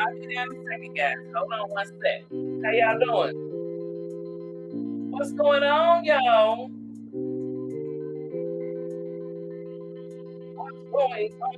I'll be there in a second, guys. Hold on one sec. How y'all doing? What's going on, y'all? What's going on?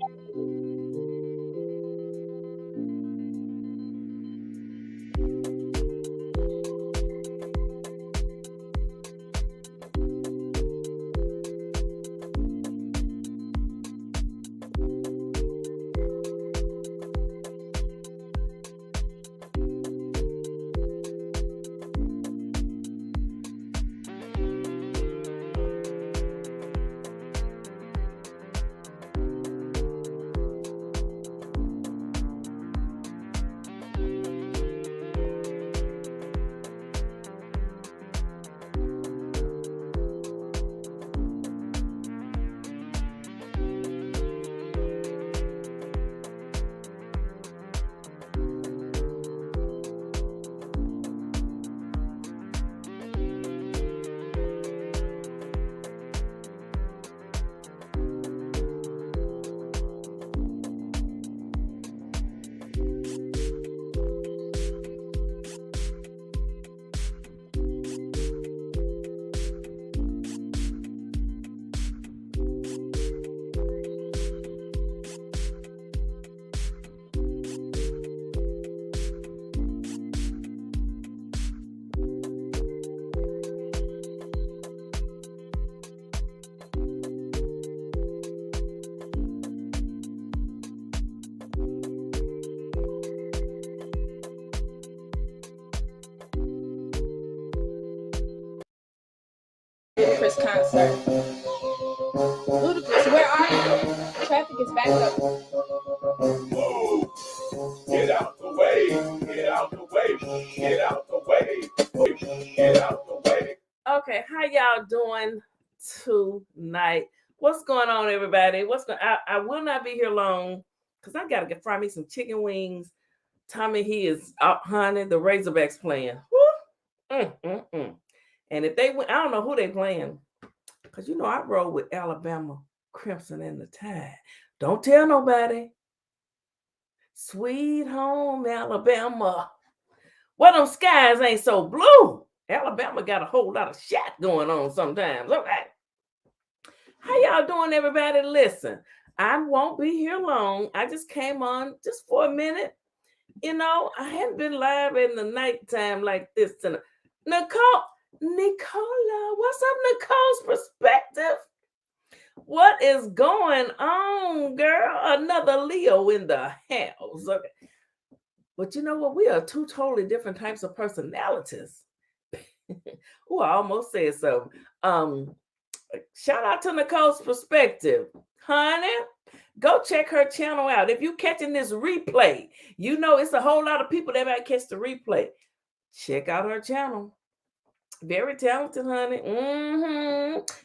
Ludacris concert. Ludacris, where are you? Traffic is backed up. Whoa. Get out the way. Get out the way. Get out the way. Get out the way. Okay, how y'all doing tonight? What's going on, everybody? I will not be here long because I gotta fry me some chicken wings. Tommy, he is out, honey. The Razorbacks playing. And if they win, I don't know who they playing. Because you know I roll with Alabama Crimson and the Tide. Don't tell nobody. Sweet home Alabama. Well, them skies ain't so blue. Alabama got a whole lot of shit going on sometimes. Okay. How y'all doing, everybody? Listen, I won't be here long. I just came on just for a minute. You know, I hadn't been live in the nighttime like this tonight. Nicola, what's up, Nicole's perspective? What is going on, girl? Another Leo in the house. Okay. But you know what? We are two totally different types of personalities. Oh, I almost said so. Shout out to Nicole's perspective. Honey, go check her channel out. If you catching this replay, you know it's a whole lot of people that might catch the replay. Check out her channel. Very talented, honey.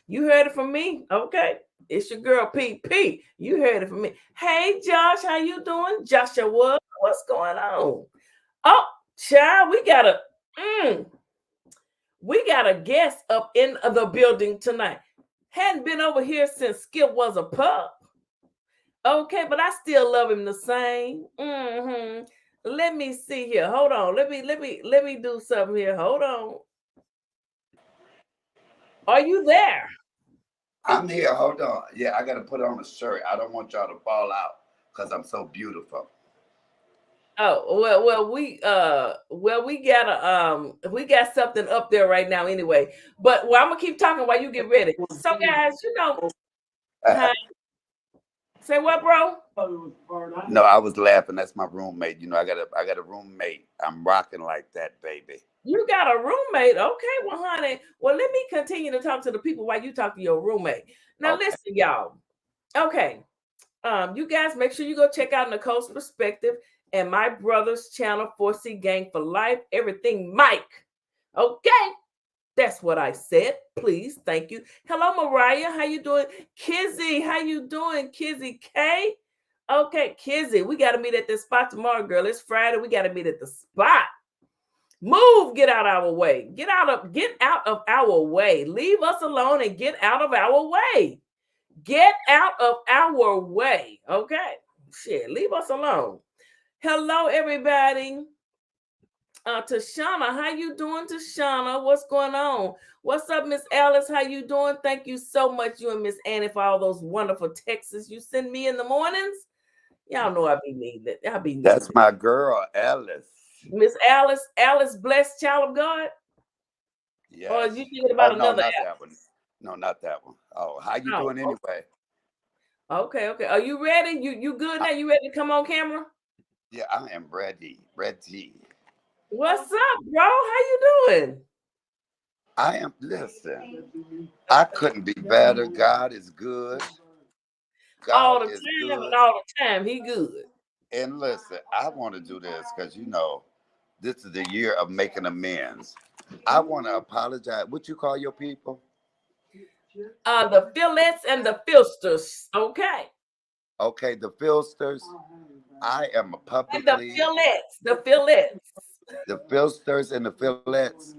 You heard it from me. Okay. It's your girl, PP. You heard it from me. Hey, Josh, how you doing? Joshua, what's going on? Oh, child, we got a guest up in the building tonight. Hadn't been over here since Skip was a pup. Okay, but I still love him the same. Let me see here. Hold on. Let me do something here. Hold on. Are you there? I'm here. Hold on. Yeah, I got to put on a shirt. I don't want y'all to fall out because I'm so beautiful. Oh, we got something up there right now anyway. But I'm gonna keep talking while you get ready. So guys, you know, say what, bro? No, I was laughing. That's my roommate. You know, I got a roommate. I'm rocking like that, baby. You got a roommate? Okay, well, honey. Well, let me continue to talk to the people while you talk to your roommate. Now, listen, y'all. Okay. You guys make sure you go check out Nicole's perspective and my brother's channel, 4C Gang for Life, everything Mike. Okay. That's what I said. Please. Thank you. Hello, Mariah. How you doing? Kizzy, how you doing? Kizzy K? Okay, Kizzy, we got to meet at this spot tomorrow, girl. It's Friday. We got to meet at the spot. Move, get out of our way. Get out of our way. Leave us alone and get out of our way. Get out of our way. Okay. Shit, leave us alone. Hello, everybody. Tashana, how you doing, Tashana? What's going on? What's up, Miss Alice? How you doing? Thank you so much, you and Miss Annie, for all those wonderful texts you send me in the mornings. Y'all know I be needing it. I be needing That's it. my girl, Alice. Miss Alice, blessed child of God. Yes. Or are you thinking Oh about no, another not Alice? that one. No, not that one. Oh, how you Oh, doing anyway? okay. Are you ready? You good now? You ready to come on camera? Yeah, I am ready. Ready. What's up, bro? How you doing? I am. Listen, I couldn't be better. God is good. All God the is time and good. all the time. He good. And listen, I want to do this because this is the year of making amends. I want to apologize. What you call your people? The fillets and the filsters. Okay. Okay, the filsters. I am And the publicly fillets. The fillets. the filsters and the fillets.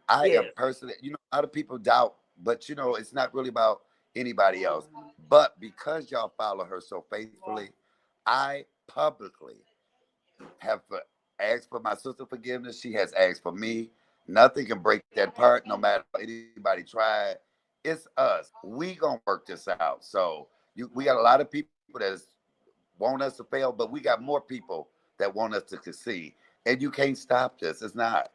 I am Yes. personally, a lot of people doubt, but it's not really about anybody else. But because y'all follow her so faithfully, I publicly have asked for my sister forgiveness. She has asked for me. Nothing can break that part, no matter what anybody tried. It's us. We gonna work this out. So we got a lot of people that want us to fail, but we got more people that want us to succeed. And you can't stop this. It's not.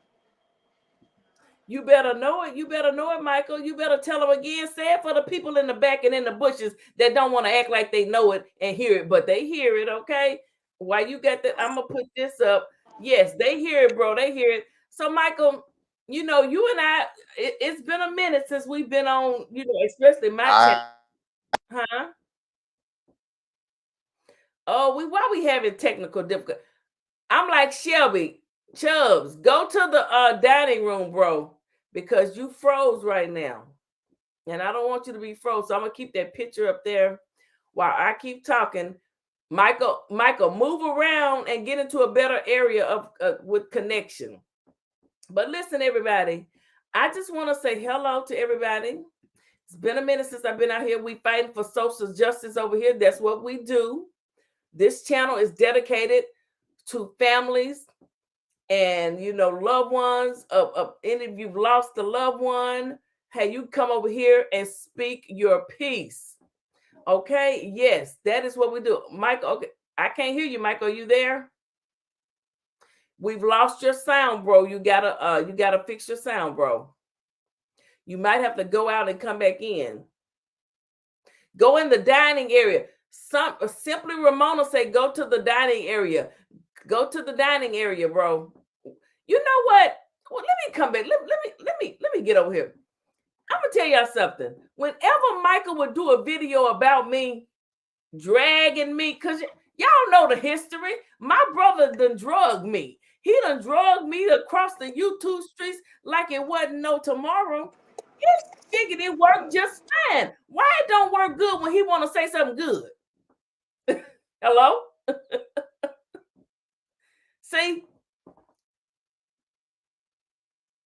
You better know it. You better know it, Michael. You better tell them again. Say it for the people in the back and in the bushes that don't want to act like they know it and hear it, but they hear it, okay? While you got that, I'm going to put this up. Yes, they hear it, bro. They hear it. So, Michael, you and I, it's been a minute since we've been on, especially my channel. Huh? Oh, why we having technical difficulty? I'm like, Shelby, Chubbs, go to the dining room, bro, because you froze right now. And I don't want you to be froze. So I'm going to keep that picture up there while I keep talking. Michael, move around and get into a better area of with connection. But listen, everybody, I just want to say hello to everybody. It's been a minute since I've been out here. We fighting for social justice over here. That's what we do. This channel is dedicated to families and loved ones of any of you've lost a loved one. Hey, you come over here and speak your piece. Okay, yes, that is what we do. Michael, okay, I can't hear you, Michael. Are you there? We've lost your sound, bro. You gotta fix your sound, bro. You might have to go out and come back in. Go in the dining area. Simply Ramona said, go to the dining area. Go to the dining area, bro. You know what? Well, let me come back. Let me get over here. I'm gonna tell y'all something. Whenever Michael would do a video about me, dragging me, because y'all know the history. My brother done drugged me. He done drugged me across the YouTube streets like it wasn't no tomorrow. He figured it worked just fine. Why it don't work good when he want to say something good? Hello? See?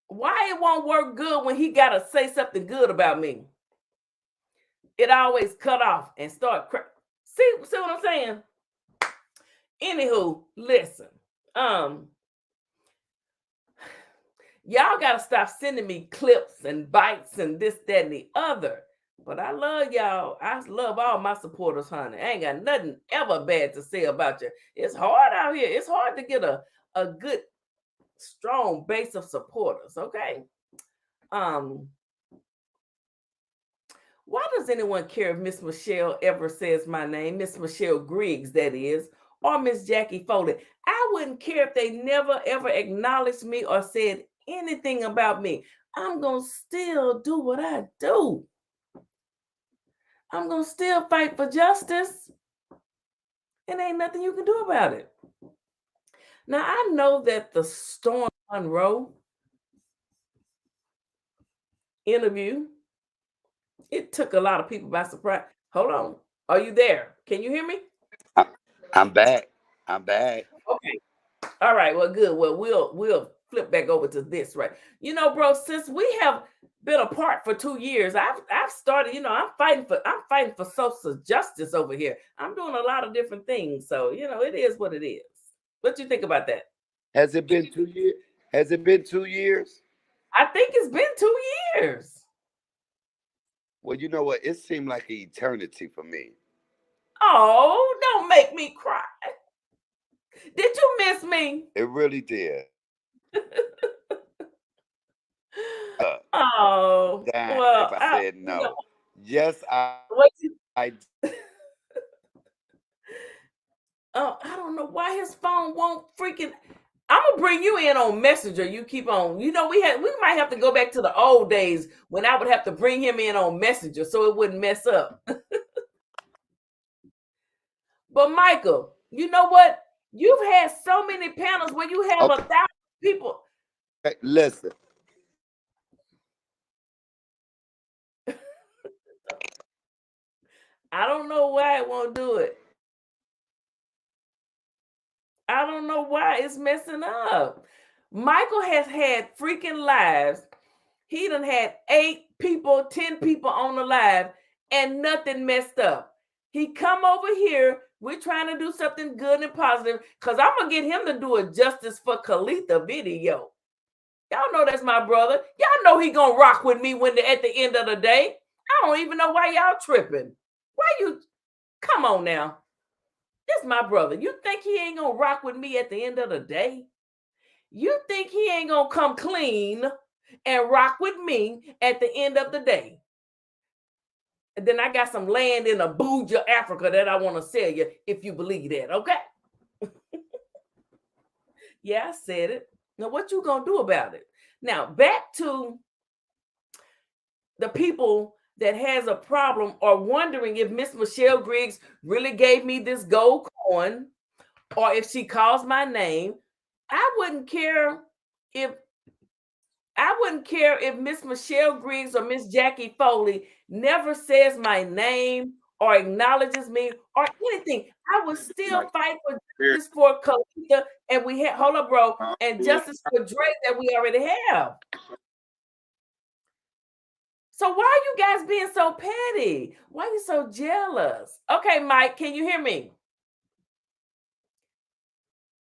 Why it won't work good when he got to say something good about me? It always cut off and start see what I'm saying? Anywho, listen. Y'all got to stop sending me clips and bites and this, that, and the other. But I love y'all. I love all my supporters, honey. I ain't got nothing ever bad to say about you. It's hard out here. It's hard to get a good, strong base of supporters, okay? Why does anyone care if Miss Michelle ever says my name? Miss Michelle Griggs, that is, or Miss Jackie Foley. I wouldn't care if they never, ever acknowledged me or said anything about me. I'm going to still do what I do. I'm going to still fight for justice. And ain't nothing you can do about it. Now, I know that the Storm Monroe interview, it took a lot of people by surprise. Hold on. Are you there? Can you hear me? I'm back. Okay. All right. Well, good. Well, we'll flip back over to this, right? Bro, since we have been apart for 2 years, I've started, I'm fighting for social justice over here. I'm doing a lot of different things. So, it is what it is. What you think about that? Has it been 2 years? Has it been 2 years? I think it's been 2 years. Well, you know what? It seemed like an eternity for me. Oh, don't make me cry. Did you miss me? It really did. Oh, Damn, well, if I said you know, no. Yes, what you, I I don't know why his phone won't freaking. I'm gonna bring you in on Messenger. You keep on. You know, we might have to go back to the old days when I would have to bring him in on Messenger so it wouldn't mess up. But Michael, you know what? You've had so many panels where you have okay. 1,000 people. Listen. I don't know why it won't do it. I don't know why it's messing up. Michael has had freaking lives. He done had 8 people, 10 people on the live, and nothing messed up. He come over here. We're trying to do something good and positive because I'm gonna get him to do a justice for Kalitha video. Y'all know that's my brother. Y'all know he gonna rock with me when at the end of the day. I don't even know why y'all tripping. Why you? Come on now. This my brother. You think he ain't gonna rock with me at the end of the day? You think he ain't gonna come clean and rock with me at the end of the day? And then I got some land in Abuja, Africa that I want to sell you if you believe that, okay? Yeah, I said it. Now, what you gonna do about it? Now, back to the people that has a problem or wondering if Miss Michelle Griggs really gave me this gold coin or if she calls my name. I wouldn't care if Miss Michelle Griggs or Miss Jackie Foley never says my name or acknowledges me or anything. I would still fight for justice for Kalia, and we had hold up, bro, and justice for Drake that we already have. So why are you guys being so petty? Why are you so jealous? Okay, Mike, can you hear me?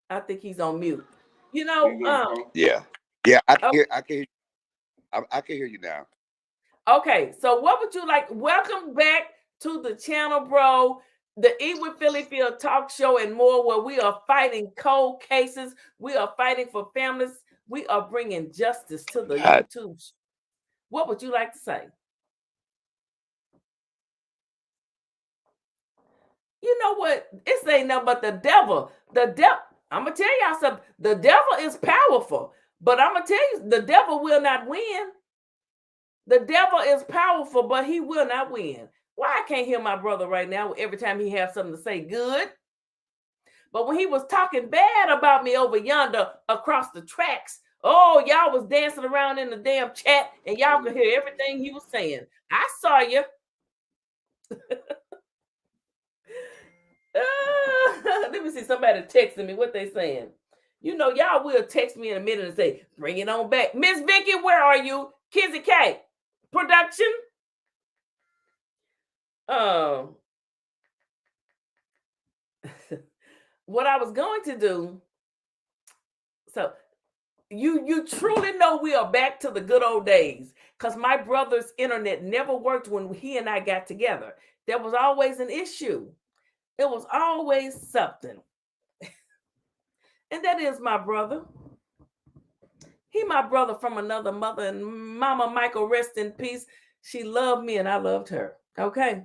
I think he's on mute. You know, yeah. I can hear. I can hear you now. okay, so what would you like? Welcome back to the channel, bro. The Eat with Philly Field talk show and more, where we are fighting cold cases. We are fighting for families. We are bringing justice to the YouTube. What would you like to say? You know what? This ain't nothing but the devil. The devil. I'm gonna tell y'all something. The devil is powerful, but I'm gonna tell you, the devil will not win. The devil is powerful, but he will not win. Why I can't hear my brother right now every time he has something to say good? But when he was talking bad about me over yonder across the tracks, oh, y'all was dancing around in the damn chat and y'all could hear everything he was saying. I saw you. Let me see somebody texting me. What they saying? You know, y'all will text me in a minute and say, bring it on back. Miss Vicky, where are you? Kizzy K, production. What I was going to do, so you truly know we are back to the good old days, because my brother's internet never worked when he and I got together. There was always an issue. It was always something. And that is my brother. He my brother from another mother, and Mama Michael, rest in peace. She loved me and I loved her. Okay.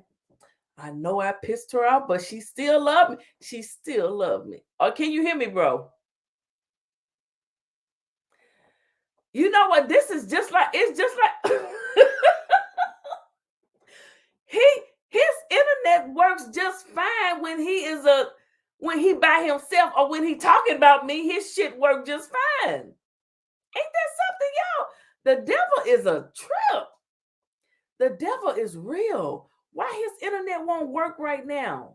I know I pissed her off, but she still loved me. She still loved me. Oh, can you hear me, bro? You know what? This is just like, it's just like his internet works just fine when he by himself, or when he talking about me, his shit work just fine. Ain't that something, y'all? The devil is a trip. The devil is real. Why his internet won't work right now?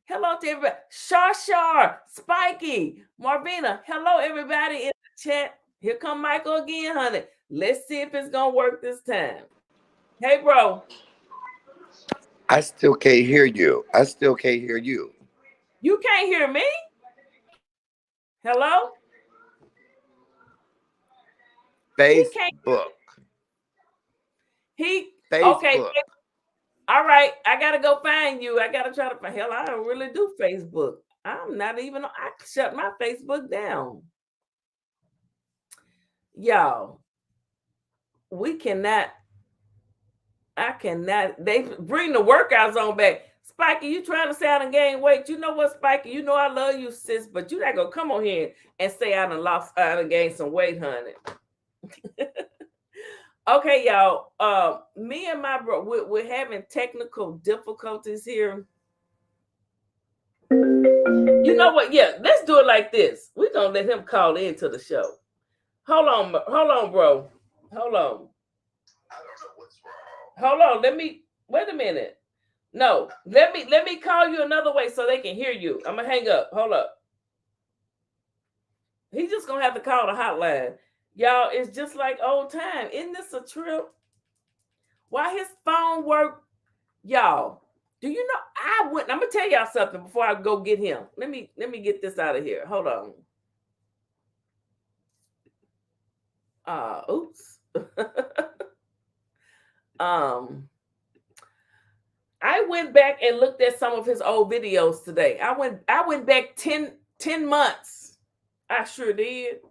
Hello to everybody. Shar, Spiky, Marvina. Hello, everybody in the chat. Here come Michael again, honey. Let's see if it's gonna work this time. Hey, bro. I still can't hear you. I still can't hear you. You can't hear me? Hello? He can't. Facebook. Okay. Facebook. All right. I gotta go find you. I gotta try to find. Hell, I don't really do Facebook. I'm not even. I shut my Facebook down. Y'all, we cannot. I cannot. They bring the workouts on back. Spiky, you trying to say I done gained weight? You know what, Spiky? You know I love you, sis, but you not gonna come on here and say I done gained some weight, honey. Okay, y'all. Me and my bro, we're having technical difficulties here. You know what? Yeah, let's do it like this. We're gonna let him call into the show. Hold on, bro. Hold on. I don't know what's wrong. Hold on. Wait a minute. No, let me call you another way so they can hear you. I'm gonna hang up. Hold up. He's just gonna have to call the hotline. Y'all, it's just like old time. Isn't this a trip? Why his phone work? Y'all, do you know I'm gonna tell y'all something before I go get him. Let me get this out of here. Hold on. Oops. I went back and looked at some of his old videos today. I went back 10 months. I sure did.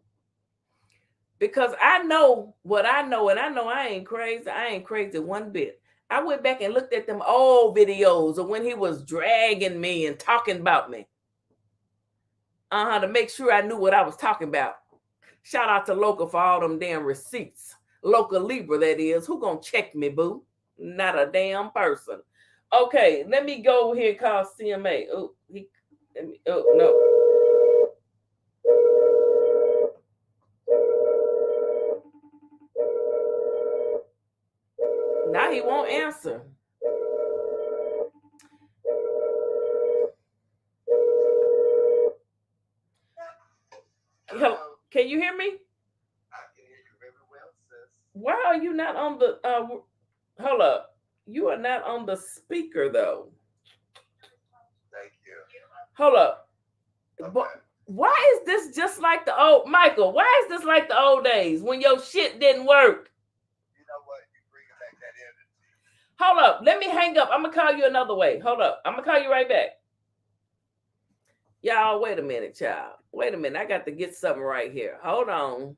Because I know what I know, and I know I ain't crazy. I ain't crazy one bit. I went back and looked at them old videos of when he was dragging me and talking about me. To make sure I knew what I was talking about. Shout out to Local for all them damn receipts. Local Libra, that is. Who gonna check me, boo? Not a damn person. Okay, let me go over here and call CMA. No. Now he won't answer. Can you hear me? I can hear you very well, sis. Why are you not on the hold up? You are not on the speaker though. Thank you. Hold up. Okay. Why is this just like the old Michael? Why is this like the old days when your shit didn't work? You know what? You bring back that energy. Hold up. Let me hang up. I'm gonna call you another way. Hold up. I'm gonna call you right back. Y'all, wait a minute, child. Wait a minute. I got to get something right here. Hold on.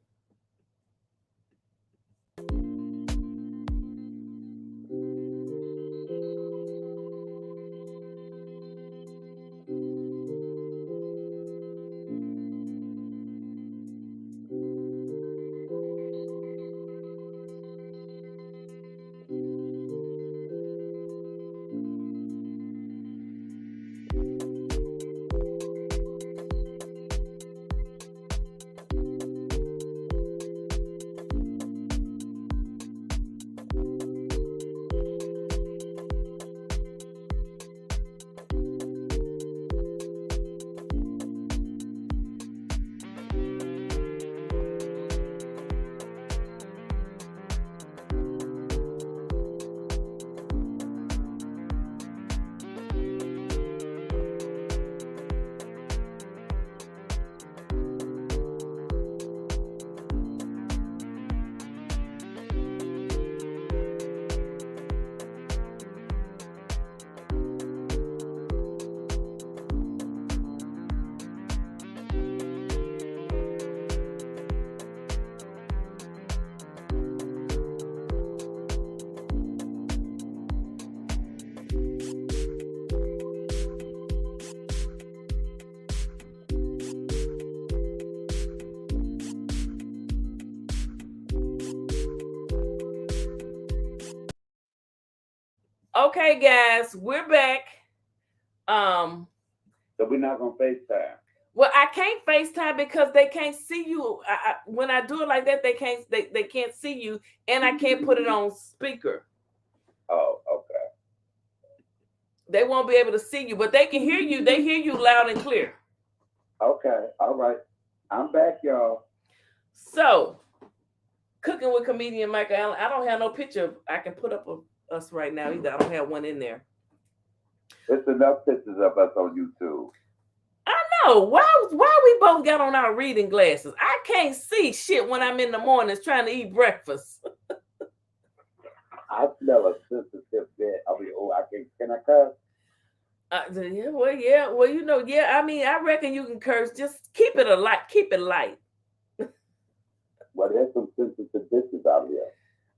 Okay, guys, we're back. So we're not gonna FaceTime. Well, I can't FaceTime because they can't see you. When I do it like that, they can't see you, and I can't put it on speaker. Oh, okay. They won't be able to see you, but they can hear you. They hear you loud and clear. Okay, all right. I'm back, y'all. So, cooking with comedian Michael Allen. I don't have no picture I can put up of us right now either. I don't have one in there. There's enough pictures of us on YouTube. I know why we both got on our reading glasses. I can't see shit when I'm in the mornings trying to eat breakfast. I smell a sensitive bit. I mean, oh, I can I cuss? Yeah, well, you know, yeah. I mean, I reckon you can curse. Just keep it light. Keep it light. Well, there's some sensitive bitches out here.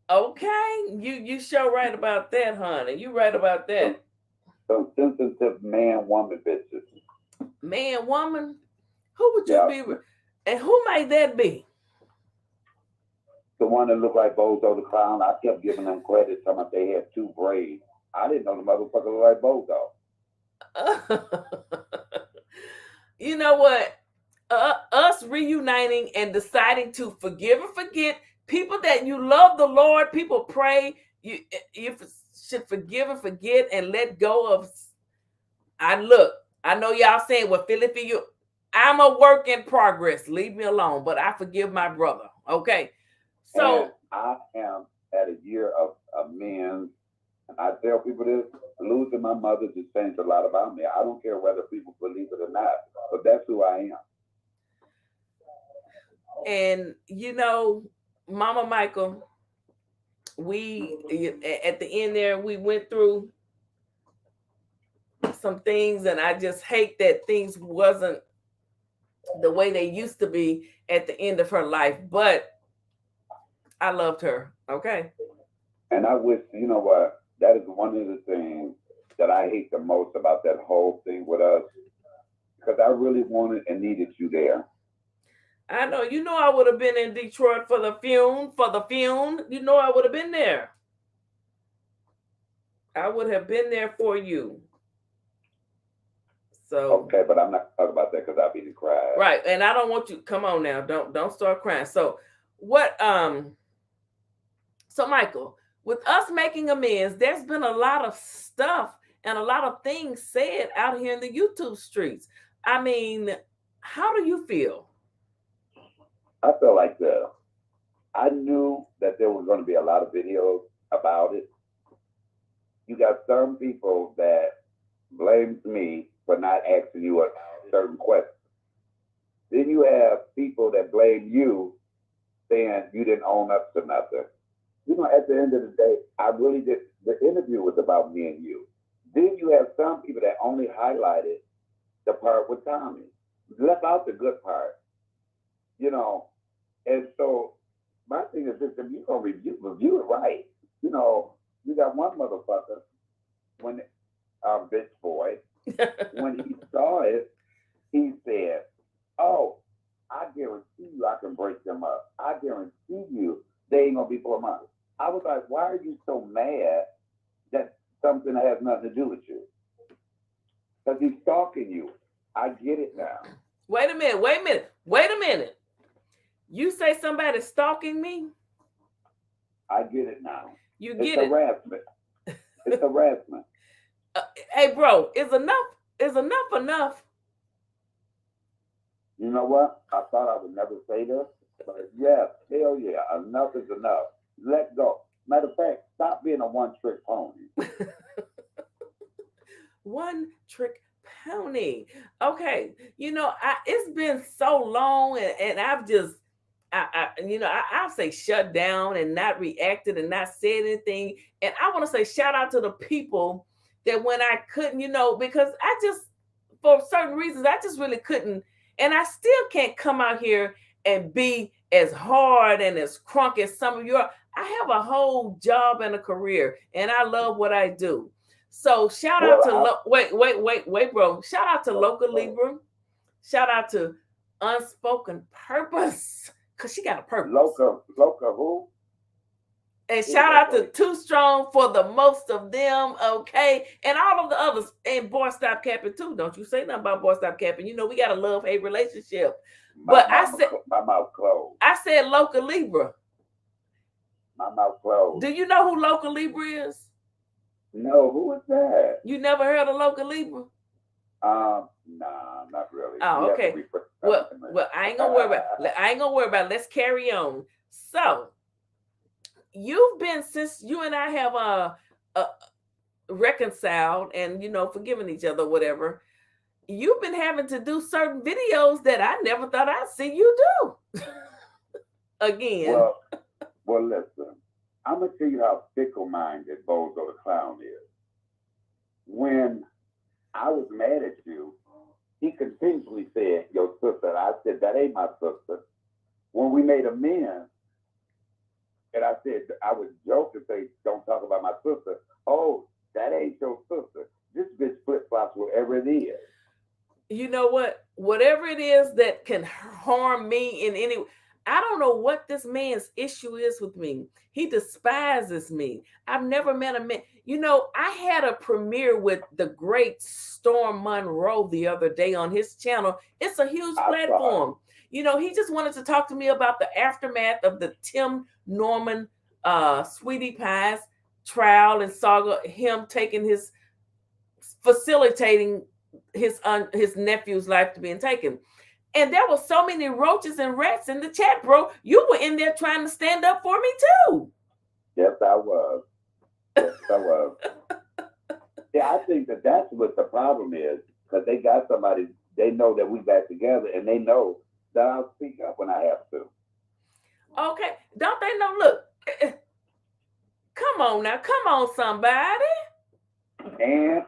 Okay, you sure right about that, honey. You right about that. Some sensitive man, woman bitches. Man, woman, who would you Yeah. be with? And who might that be? The one that looked like Bozo the Clown, I kept giving them credit, talking about they had 2 braids. I didn't know the motherfucker looked like Bozo. You know what? Us reuniting and deciding to forgive and forget people that you love the Lord, people pray you should forgive and forget and let go of. I know y'all saying, well, Philip, you, I'm a work in progress. Leave me alone, but I forgive my brother. Okay, so and I am at a year of amends. And I tell people this, losing my mother just changed a lot about me. I don't care whether people believe it or not, but that's who I am. And you know, Mama Michael, we at the end there, we went through some things, and I just hate that things wasn't the way they used to be at the end of her life. But I loved her. Okay. And I wish, you know what, that is one of the things that I hate the most about that whole thing with us, because I really wanted and needed you there. I know. You know, I would have been in Detroit for the funeral. You know, I would have been there. I would have been there for you. So okay, but I'm not talking about that because I'll be the cry. Right, and I don't want you. Come on now, don't start crying. So what? So Michael, with us making amends, there's been a lot of stuff and a lot of things said out here in the YouTube streets. I mean, how do you feel? I feel like I knew that there was going to be a lot of videos about it. You got some people that blames me for not asking you a certain question. Then you have people that blame you, saying you didn't own up to nothing. You know, at the end of the day, I really did. The interview was about me and you. Then you have some people that only highlighted the part with Tommy, left out the good part. You know, and so my thing is this: if you're gonna review it right. You know, you got one motherfucker when bitch boy when he saw it, he said, "Oh, I guarantee you, I can break them up. I guarantee you, they ain't gonna be 4 months." I was like, "Why are you so mad that something that has nothing to do with you?" Because he's stalking you. I get it now. Wait a minute. You say somebody's stalking me? I get it now. You It's get it? harassment. It's harassment. Hey, bro, is enough? You know what? I thought I would never say this, but yes, hell yeah, enough is enough. Let go. Matter of fact, stop being a one-trick pony. One trick pony. Okay, you know, it's been so long, and I've just, I'll say shut down and not reacted and not said anything. And I want to say shout out to the people that when I couldn't, you know, because I just, for certain reasons, I just really couldn't, and I still can't come out here and be as hard and as crunk as some of your. I have a whole job and a career, and I love what I do. So shout out to wait, bro. Shout out to Local Libra. Shout out to Unspoken Purpose, because she got a purpose. Loca who? And shout out to Too Strong for the most of them, okay? And all of the others. And Boy Stop Capping too. Don't you say nothing about Boy Stop Capping. You know, we got a love-hate relationship. I said my mouth closed. I said Local Libra. My mouth closed. Do you know who Local Libra is? No, who is that? You never heard of Local Libra? Nah, not really. Oh, okay. Well, I ain't gonna worry about it. Let's carry on. So you've been, since you and I have reconciled and, you know, forgiven each other, whatever, you've been having to do certain videos that I never thought I'd see you do. Again. Well, listen. I'm gonna tell you how fickle-minded Bozo the Clown is. When I was mad at you, he continually said, "Your sister." I said, "That ain't my sister." When we made amends, and I said, I would joke and say, "Don't talk about my sister." "Oh, that ain't your sister. This bitch flip-flops wherever it is." You know what? Whatever it is that can harm me in any, I don't know what this man's issue is with me. He despises me. I've never met a man. You know, I had a premiere with the great Storm Monroe the other day on his channel. It's a huge platform. You know, he just wanted to talk to me about the aftermath of the Tim Norman Sweetie Pie's trial and saga, him taking his, facilitating his nephew's life to being taken. And there were so many roaches and rats in the chat, bro. You were in there trying to stand up for me too. Yes, I was. Yes, I was. Yeah, I think that's what the problem is, because they got somebody, they know that we back together, and they know that I'll speak up when I have to. Okay, don't they know? Look, come on now, come on, somebody. And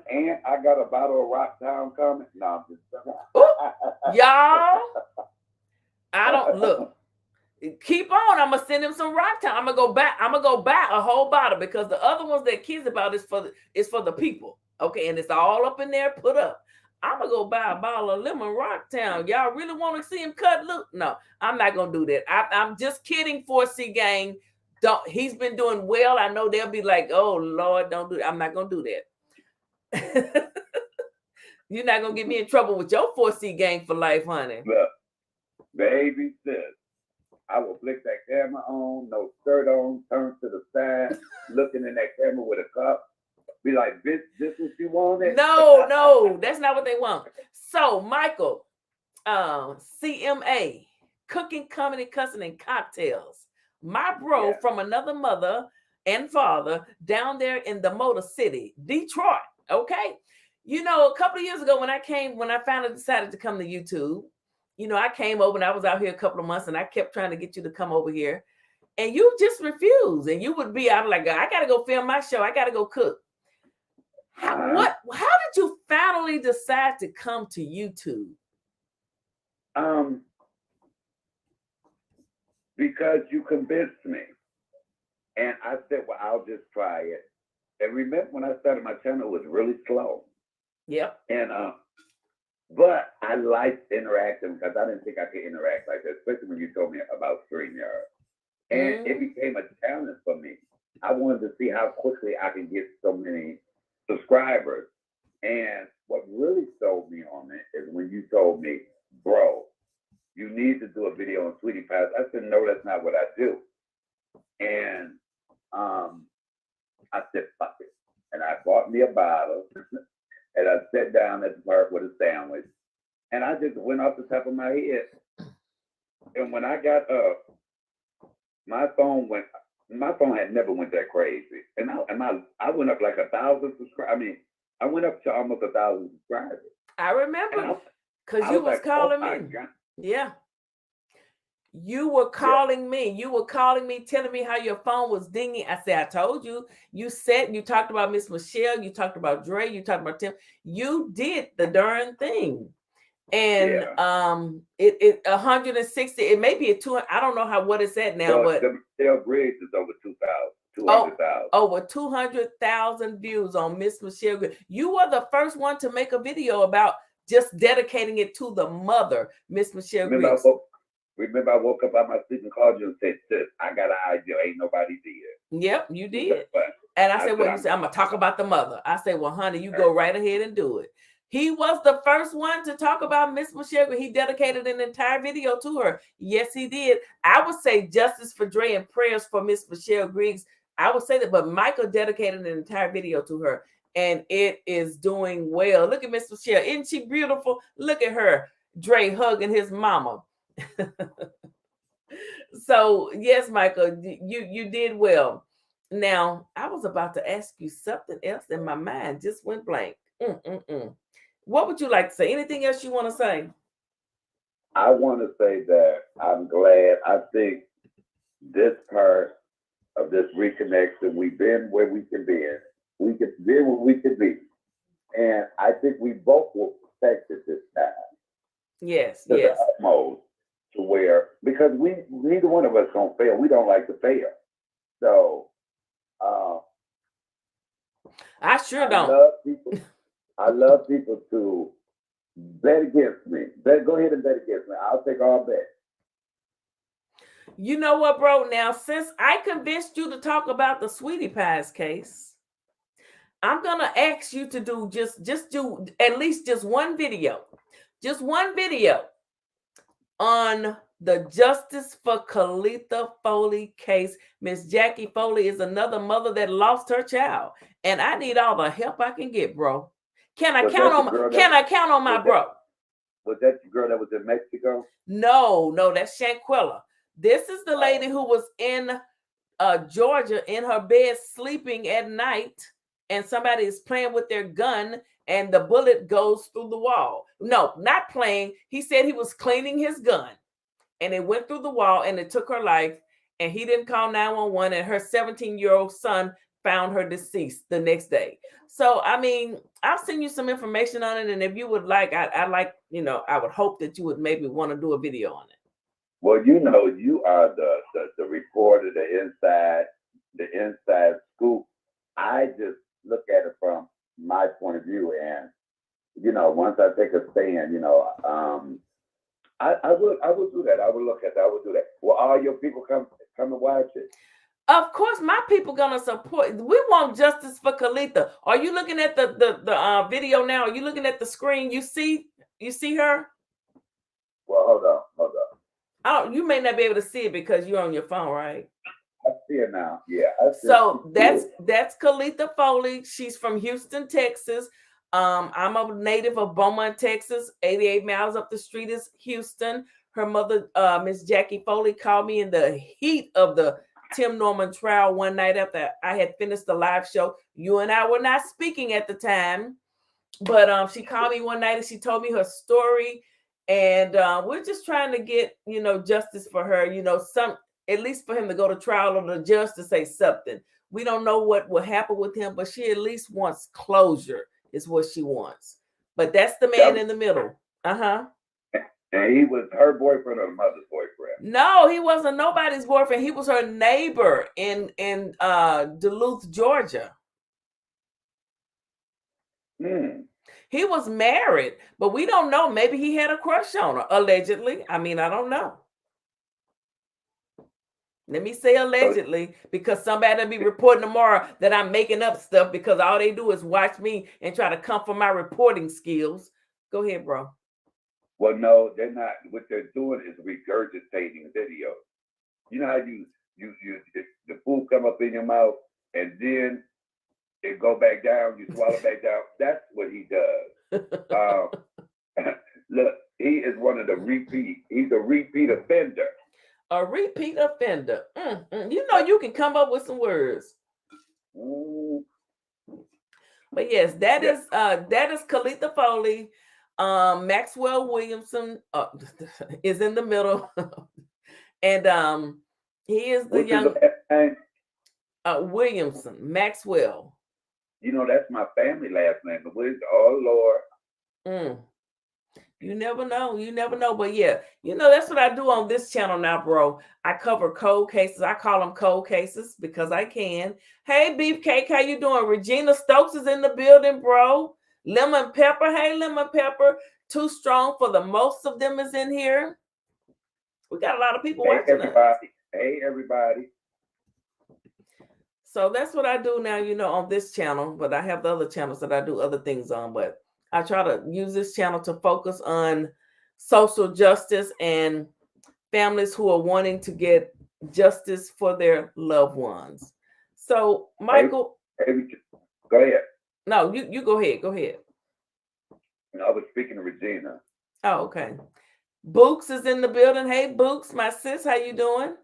I got a bottle of Rocktown coming. No, I'm just y'all. I don't look. Keep on. I'm gonna send him some Rocktown. I'm gonna go buy a whole bottle, because the other ones that kids about is for the people. Okay, and it's all up in there, put up. I'm gonna go buy a bottle of lemon Rocktown. Y'all really want to see him cut loose? No, I'm not gonna do that. I'm just kidding. 4C gang. Don't. He's been doing well. I know they'll be like, "Oh Lord, don't do that." I'm not gonna do that. You're not gonna get me in trouble with your 4C gang for life, honey. Look, baby sis, I will flick that camera on, no skirt on, turn to the side, looking in that camera with a cup, be like, "Bitch, this what you wanted?" No, that's not what they want. So, Michael, CMA, cooking, comedy, cussing, and cocktails. My bro from another mother and father down there in the Motor City, Detroit. Okay. You know, a couple of years ago when I finally decided to come to YouTube, you know, I came over and I was out here a couple of months, and I kept trying to get you to come over here, and you just refused. And you would be, I'm like, I got to go film my show. I got to go cook. How did you finally decide to come to YouTube? Because you convinced me. And I said, well, I'll just try it. And remember when I started my channel, it was really slow. Yep. And but I liked interacting, because I didn't think I could interact like that, especially when you told me about StreamYard. And it became a challenge for me. I wanted to see how quickly I can get so many subscribers. And what really sold me on it is when you told me, "Bro, you need to do a video on Sweetie Pies." I said, "No, that's not what I do." And I said, "Fuck it." And I bought me a bottle and I sat down at the park with a sandwich. And I just went off the top of my head. And when I got up, my phone had never went that crazy. And I went up like 1,000 subscribers. I mean, I went up to almost 1,000 subscribers. I remember, because you was calling me. Yeah. You were calling me. You were calling me, telling me how your phone was dinging. I said, I told you. You said, you talked about Miss Michelle. You talked about Dre. You talked about Tim. You did the darn thing. And it 160. It may be a 200. I don't know what it's at now, but the Michelle Griggs is over 200,000. Over 200,000 views on Miss Michelle Griggs. You were the first one to make a video about just dedicating it to the mother, Miss Michelle Griggs. Remember, I woke up out my sleep and called you and said, "Sis, I got an idea. Ain't nobody did." Yep, you did. And I said, "Well, you said I'm gonna talk about the mother." I said, "Well, honey, you go right ahead and do it." He was the first one to talk about Miss Michelle. He dedicated an entire video to her. Yes, he did. I would say justice for Dre and prayers for Miss Michelle Griggs. I would say that, but Michael dedicated an entire video to her, and it is doing well. Look at Miss Michelle. Isn't she beautiful? Look at her. Dre hugging his mama. So yes, Michael, you did well. Now I was about to ask you something else, and my mind just went blank. What would you like to say? Anything else you want to say? I want to say that I'm glad. I think this part of this reconnection, we've been where we can be. We can be where we can be. And I think we both will protect it this time Yes, to yes. the utmost, to where, because neither one of us gonna fail. We don't like to fail. So I sure I don't. love people to bet against me. Go ahead and bet against me. I'll take all bets. You know what, bro? Now, since I convinced you to talk about the Sweetie Pies case, I'm gonna ask you to do just do at least just one video on the Justice for Kalia Foley case. Miss Jackie Foley is another mother that lost her child, and I need all the help I can get, bro. Can I count on my bro? Was that the girl that was in Mexico? No, that's Shanquella. This is the lady who was in Georgia in her bed sleeping at night, and somebody is playing with their gun and the bullet goes through the wall. No, not playing. He said he was cleaning his gun and it went through the wall and it took her life, and he didn't call 911, and her 17-year-old son found her deceased the next day. So, I mean, I'll send you some information on it, and if you would like, I like, I would hope that you would maybe want to do a video on it. Well, you are the reporter, the inside scoop. I just look at it from my point of view, and once I take a stand, I would do that. I would look at that. I would do that. Will all your people come and watch it? Of course, my people gonna support. We want justice for Kalia. Are you looking at the video now? Are you looking at the screen? You see her? Well, hold on. Oh, you may not be able to see it because you're on your phone, right? I see it now. Yeah. So that's Kalia Foley. She's from Houston, Texas. I'm a native of Beaumont, Texas. 88 miles up the street is Houston. Her mother, Miss Jackie Foley, called me in the heat of the Tim Norman trial one night after I had finished the live show. You and I were not speaking at the time, but she called me one night and she told me her story. And we're just trying to get, justice for her, at least for him to go to trial or the judge to say something. We don't know what will happen with him, but she at least wants closure is what she wants. But that's the man in the middle. Uh-huh. And he was her boyfriend or the mother's boyfriend? No, he wasn't nobody's boyfriend. He was her neighbor in Duluth, Georgia. He was married, but we don't know. Maybe he had a crush on her, allegedly. I mean, I don't know. Let me say allegedly, because somebody will be reporting tomorrow that I'm making up stuff because all they do is watch me and try to come for my reporting skills. Go ahead, bro. Well, no, they're not. What they're doing is regurgitating videos. You know how you the food come up in your mouth and then it go back down, you swallow back down. That's what he does. Look, he is one of the he's a repeat offender. A repeat offender. You can come up with some words. But yes, that is Kalia Foley. Maxwell Williamson is in the middle. And he is the young Williamson, Maxwell. That's my family last name. Oh Lord. You never know. But yeah, that's what I do on this channel now, bro. I cover cold cases. I call them cold cases because I can. Hey, Beefcake, how you doing? Regina Stokes is in the building, bro. Lemon Pepper. Hey, Lemon Pepper. Too Strong for the Most of them is in here. We got a lot of people watching us. Hey, everybody. So that's what I do now, on this channel. But I have the other channels that I do other things on. But I try to use this channel to focus on social justice and families who are wanting to get justice for their loved ones. So, Michael. Hey, go ahead. No, you go ahead. Go ahead. I was speaking to Regina. Oh, okay. Books is in the building. Hey, Books, my sis, how you doing?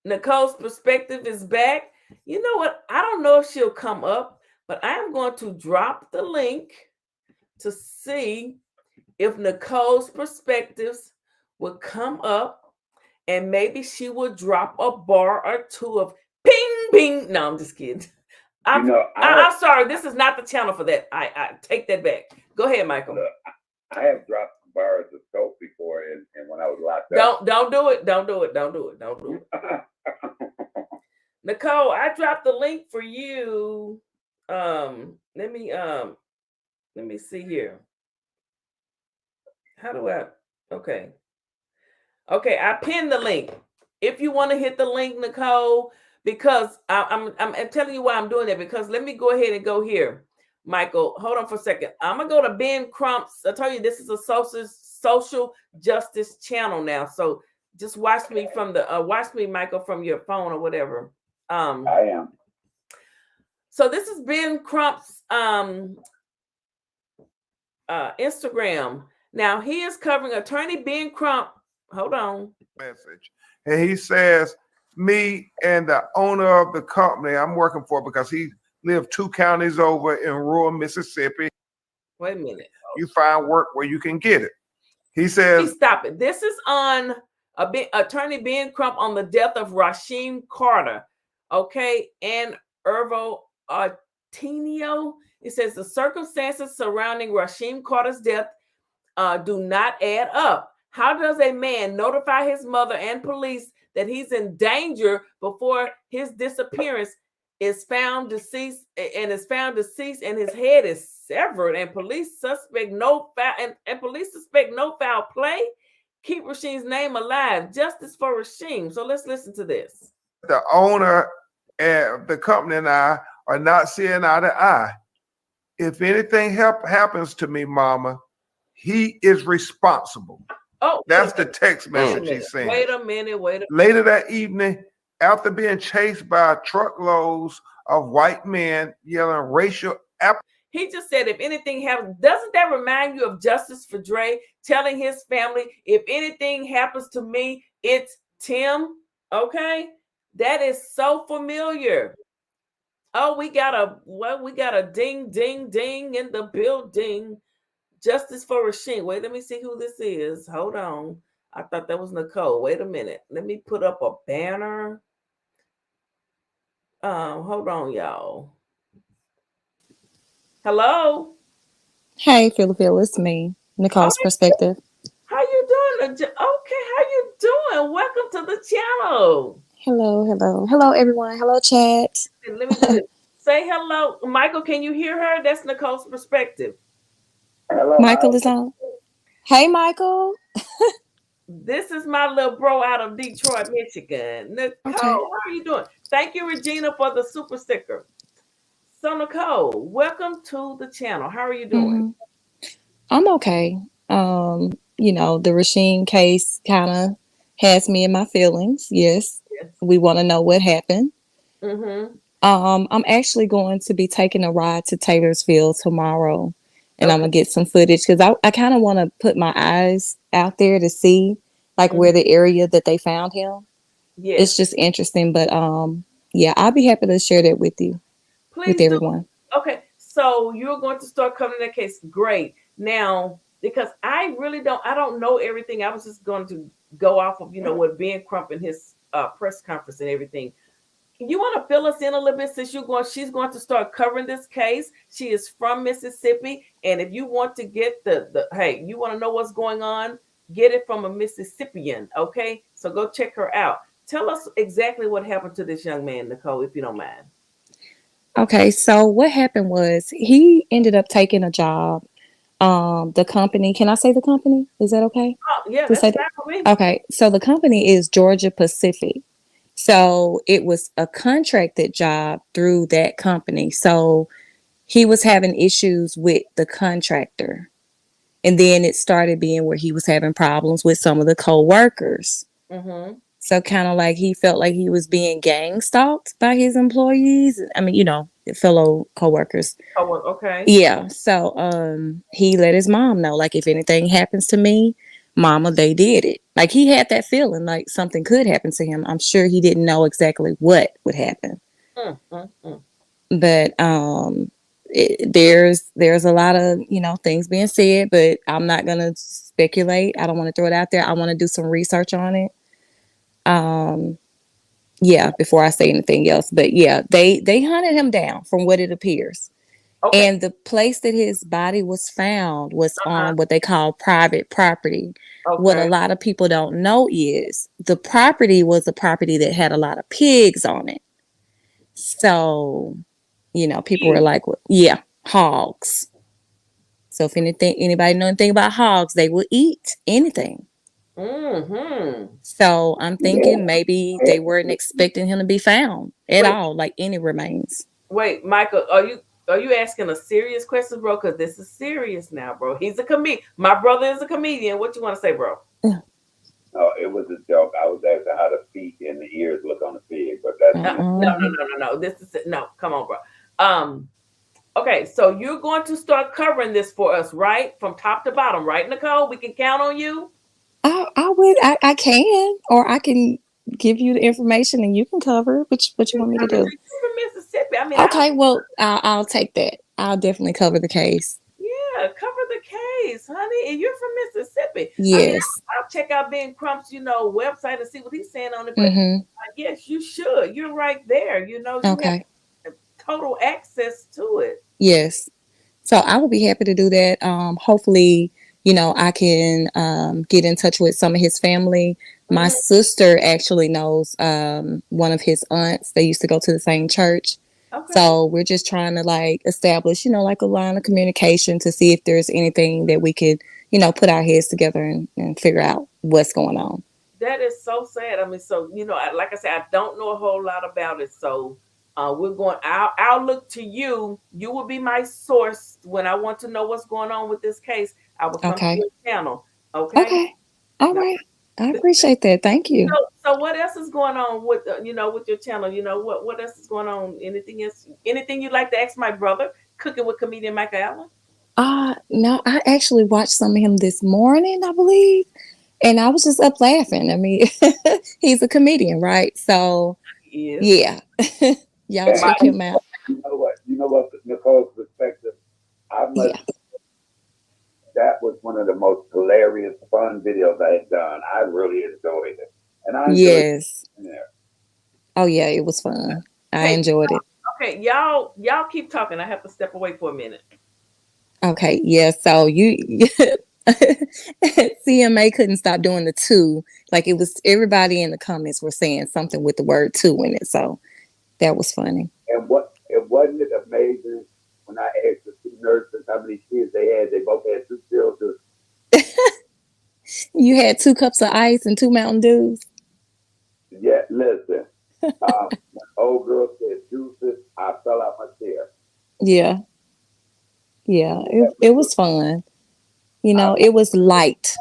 Nicole's Perspective is back. You know what? I don't know if she'll come up, But I am going to drop the link to see if Nicole's perspectives will come up, and maybe she will drop a bar or two of ping, ping. No, I'm just kidding. I'm sorry. This is not the channel for that. I take that back. Go ahead, Michael. Look, I have dropped bars of soap before, and when I was locked up. Don't do it. Don't do it. Don't do it. Don't do it. Nicole, I dropped the link for you. Let me see here. How do I? Okay, I pinned the link. If you want to hit the link, Nicole, because I'm telling you why I'm doing that, because let me go ahead and go here. Michael, hold on for a second. I'm gonna go to Ben Crump's. I told you this is a social justice channel now, so just watch me from the watch me, Michael, from your phone or whatever. I am. So this is Ben Crump's Instagram. Now he is covering attorney Ben Crump. Hold on. Message. And he says, me and the owner of the company I'm working for, because he lived 2 counties over in rural Mississippi. Wait a minute. You find work where you can get it. He says, please stop it. This is on attorney Ben Crump on the death of Rasheem Carter. Okay. And Ervo Artenio. It says the circumstances surrounding Rasheem Carter's death do not add up. How does a man notify his mother and police that he's in danger before his disappearance is found deceased and his head is severed and police suspect no foul play? Keep Rasheem's name alive. Justice for Rasheem. So let's listen to this. The owner of the company and I are not seeing eye to eye. If anything happens to me, Mama, he is responsible. Oh, that's the text message he's saying. Wait a minute. Later that evening, after being chased by truckloads of white men yelling racial he just said, if anything happens, doesn't that remind you of Justice for Dre telling his family, if anything happens to me, it's Tim? Okay, that is so familiar. Oh, we got a ding, ding, ding in the building. Justice for Rasheem. Wait, let me see who this is. Hold on. I thought that was Nicole. Wait a minute. Let me put up a banner. Hold on, y'all. Hello. Hey, Phil, it's me, Nicole's perspective. How you doing? Okay, how you doing? Welcome to the channel. Hello, everyone. Hello, chat. Let me do this. Say hello, Michael. Can you hear her? That's Nicole's perspective. Hello, Michael is on. Hey, Michael. This is my little bro out of Detroit, Michigan. Nicole, okay. How are you doing? Thank you, Regina, for the super sticker. So, Nicole, welcome to the channel. How are you doing? I'm okay. The Rasheem case kind of has me in my feelings. Yes. We want to know what happened. I'm actually going to be taking a ride to Taylorsville tomorrow. And I'm going to get some footage because I kind of want to put my eyes out there to see where the area that they found him. Yes. It's just interesting. But I'll be happy to share that with you. Please with everyone. Okay. So you're going to start covering that case. Great. Now, because I don't know everything. I was just going to go off of, what Ben Crump and his press conference and everything. You want to fill us in a little bit since she's going to start covering this case. She is from Mississippi. And if you want to get you want to know what's going on, get it from a Mississippian. Okay. So go check her out. Tell us exactly what happened to this young man, Nicole, if you don't mind. Okay. So what happened was he ended up taking a job. The company, can I say the company? Is that okay? Oh, yeah. That's fine for me. Okay. So the company is Georgia Pacific. So it was a contracted job through that company. So he was having issues with the contractor. And then it started being where he was having problems with some of the co-workers. So kind of he felt like he was being gang stalked by his employees. I mean, fellow co-workers. Okay. Yeah. So he let his mom know, if anything happens to me, Mama, they did it. He had that feeling like something could happen to him. I'm sure he didn't know exactly what would happen. But there's a lot of things being said, but I'm not gonna speculate. I don't want to throw it out there. I want to do some research on it. Yeah, before I say anything else. But yeah, they hunted him down from what it appears. Okay. And the place that his body was found was on what they call private property. Okay. What a lot of people don't know is the property was a property that had a lot of pigs on it. So, people were like, well, yeah, hogs. So if anybody know anything about hogs, they will eat anything. So I'm thinking maybe they weren't expecting him to be found at all, like any remains. Wait, Michael, are you asking a serious question, bro? Because this is serious now, bro. He's a comedian. My brother is a comedian. What you want to say, bro? No, it was a joke. I was asking how the feet and the ears look on the pig, but that's no. This is no. Come on, bro. Okay, so you're going to start covering this for us, right, from top to bottom, right, Nicole? We can count on you. I can, or I can give you the information and you can cover what you want me to do. From Mississippi. I mean, okay, well, I'll take that. I'll definitely cover the case. Yeah, cover the case, honey. And you're from Mississippi. Yes. I'll check out Ben Crump's, website and see what he's saying on it. But yes, you should. You're right there. You okay. have total access to it. Yes. So I will be happy to do that. Hopefully, I can get in touch with some of his family. My sister actually knows one of his aunts. They used to go to the same church. Okay. So we're just trying to establish, like a line of communication to see if there's anything that we could, put our heads together and figure out what's going on. That is so sad. I mean, so, like I said, I don't know a whole lot about it. So I'll look to you. You will be my source when I want to know what's going on with this case. I will come to your channel. Okay. Okay. All right. I appreciate that. Thank you. So what else is going on with with your channel? What else is going on? Anything else? Anything you'd like to ask my brother? Cooking with comedian Michael Allen? No, I actually watched some of him this morning, I believe, and I was just up laughing. I mean, he's a comedian, right? So yeah, y'all check him out. You know what? Nicole's perspective. That was one of the most hilarious, fun videos I had done. I really enjoyed it. And I enjoyed it there. Oh, yeah, it was fun. I enjoyed it. Okay, y'all keep talking. I have to step away for a minute. Okay, yeah, so you CMA couldn't stop doing the two. Like, it was everybody in the comments were saying something with the word two in it. So that was funny. And wasn't it amazing when I asked the two nurses how many kids they had? They both had 2 children. You had 2 cups of ice and 2 Mountain Dews. Yeah, listen. When old girl said juices, I fell out my chair. Yeah. Yeah, it was fun. It was light,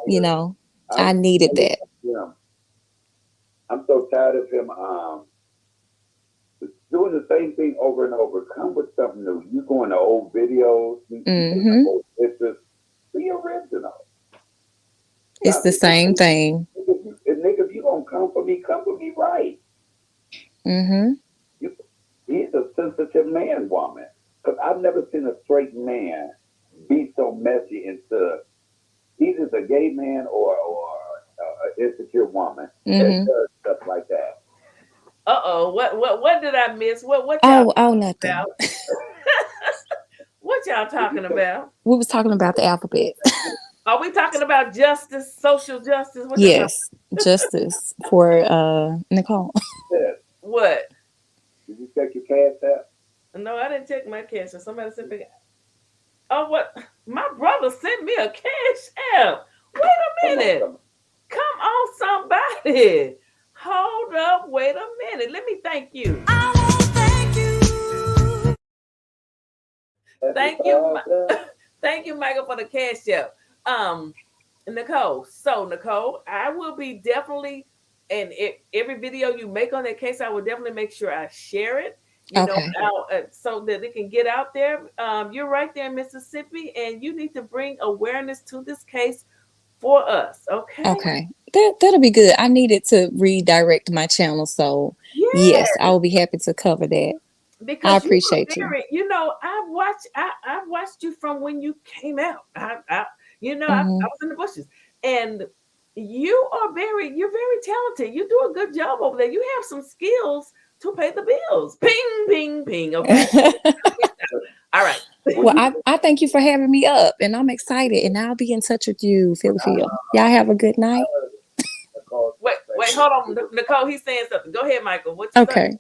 I needed that. Yeah. I'm so tired of him doing the same thing over and over. Come with something new. You going to old videos, old pictures. Be original. It's the same thing. If you gonna come for me right. He's a sensitive man, woman. Because I've never seen a straight man be so messy into either a gay man or an insecure woman that does stuff like that. What did I miss? What nothing. About? What y'all talking about? We was talking about the alphabet. Are we talking about justice, social justice? Yes, justice for Nicole. What? Did you check your cash app? No, I didn't check my cash app. Somebody sent me. Oh, what? My brother sent me a cash app. Wait a minute. Come on, somebody. Hold up. Wait a minute. Let me thank you. I want to thank you. Thank you. Thank you, Michael, for the cash app. Nicole. So, Nicole, I will be definitely, and every video you make on that case, I will definitely make sure I share it. So that it can get out there. You're right there in Mississippi, and you need to bring awareness to this case for us. Okay. That'll be good. I needed to redirect my channel, so yes, I will be happy to cover that. because I you were appreciate you. very, I've watched you from when you came out. I Mhm. was in the bushes, and you're very talented. You do a good job over there. You have some skills to pay the bills. Ping, ping, ping. Okay. All right. Well, I thank you for having me up, and I'm excited, and I'll be in touch with you, Phil. Y'all have a good night. Wait, hold on, Nicole. He's saying something. Go ahead, Michael. What you Okay. say?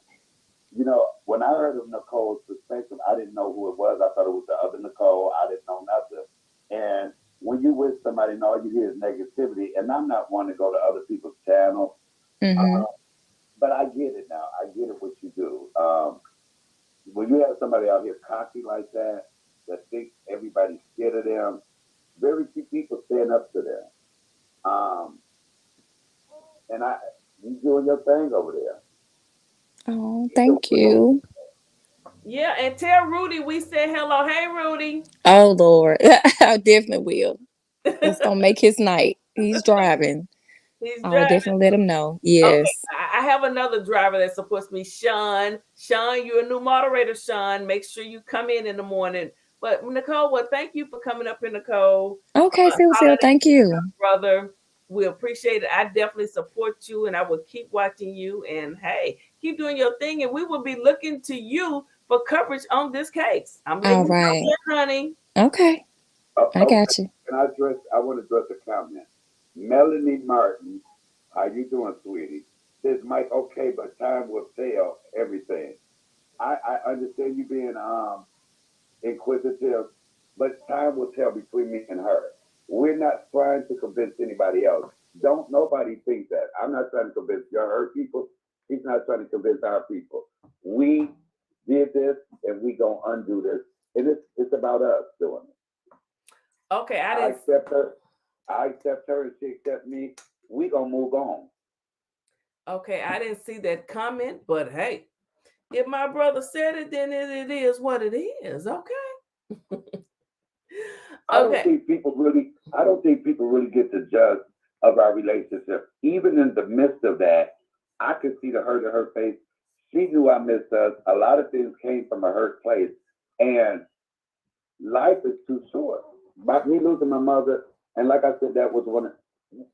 You know, when I heard of Nicole's perspective, I didn't know who it was. I thought it was the other Nicole. I didn't know nothing. And when you with somebody and all you hear is negativity, and I'm not one to go to other people's channels, Mm-hmm. but I get it now. I get it what you do. When you have somebody out here cocky like that, that thinks everybody's scared of them, very few people stand up to them. And you doing your thing over there. Oh, thank you. Yeah, and tell Rudy we said hello. Hey, Rudy. Oh Lord, I definitely will. It's gonna make his night. He's driving. He's I will driving. definitely let him know. Okay, Yes. I have another driver that supports me, Sean. Sean, you're a new moderator, Sean. Make sure you come in the morning. But Nicole, well, thank you for coming up here, Nicole. Okay, Phil. Thank you. Brother. We appreciate it. I definitely support you, and I will keep watching you. And hey, keep doing your thing, and we will be looking to you for coverage on this case. I'm letting All you right. know that, honey. Okay. I got you. I want to address a comment. Melanie Martin, how you doing, sweetie? Says Mike, okay, but time will tell everything. I understand you being inquisitive, but time will tell between me and her. We're not trying to convince anybody else. Don't nobody think that. I'm not trying to convince her people. He's not trying to convince our people. We did this, and we gonna undo this, and it's about us doing it. Okay, I accept her. I accept her, and she accepts me. We gonna move on. Okay, I didn't see that comment, but hey, if my brother said it, then it is what it is. Okay. I don't think people really get the judge of our relationship. Even in the midst of that, I could see the hurt in her face. She knew I missed us. A lot of things came from a hurt place. And life is too short. By me losing my mother, and like I said, that was one of,